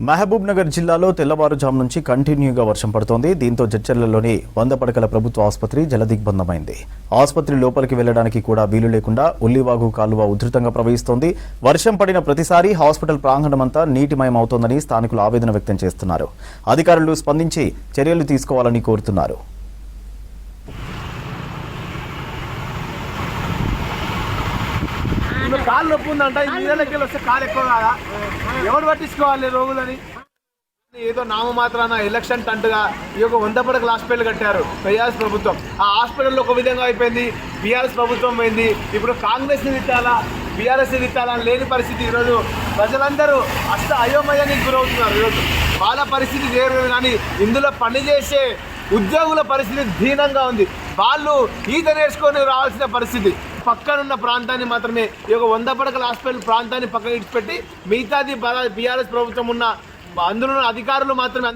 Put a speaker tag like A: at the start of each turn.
A: మహబూబ్ నగర్ జిల్లాలో తెల్లవారుజాము నుంచి కంటిన్యూగా వర్షం పడుతోంది. దీంతో జడ్చర్లలోని 100 పడకల ప్రభుత్వ ఆసుపత్రి జలదిగ్బంధమైంది. ఆసుపత్రి లోపలికి వెళ్లడానికి కూడా వీలు లేకుండా ఉల్లివాగు కాలువ ఉధృతంగా ప్రవహిస్తోంది. వర్షం పడిన ప్రతిసారి హాస్పిటల్ ప్రాంగణమంతా నీటిమయమవుతోందని స్థానికులు ఆవేదన వ్యక్తం చేస్తున్నారు. అధికారులు స్పందించి చర్యలు తీసుకోవాలని కోరుతున్నారు.
B: కాలు నొప్పి ఉందంట, ఈ నీళ్ళకి వస్తే కాలు ఎక్కువ కాదా? ఎవరు పట్టించుకోవాలి రోగులని? ఏదో నామమాత్రాన ఎలక్షన్ టంటుగా ఈ యొక్క 100 పడకల హాస్పిటల్ కట్టారు బీఆర్ఎస్ ప్రభుత్వం. ఆ హాస్పిటల్లో ఒక విధంగా అయిపోయింది, బీఆర్ఎస్ ప్రభుత్వం పోయింది. ఇప్పుడు కాంగ్రెస్ని తిట్టాలా, బీఆర్ఎస్ని తిట్టాలా అని లేని పరిస్థితి. ఈరోజు ప్రజలందరూ అయోమయానికి గురవుతున్నారు. ఈరోజు వాళ్ళ పరిస్థితి వేరు, కానీ ఇందులో పనిచేసే ఉద్యోగుల పరిస్థితి దీనంగా ఉంది. వాళ్ళు ఈత నేర్చుకొని రావాల్సిన పరిస్థితి. పక్కనున్న ప్రాంతాన్ని మాత్రమే, ఈ యొక్క 100 పడకల హాస్పిటల్ ప్రాంతాన్ని పక్కన ఇడిచిపెట్టి మిగతాది బీఆర్ఎస్ ప్రభుత్వం ఉన్న అందులో అధికారులు మాత్రమే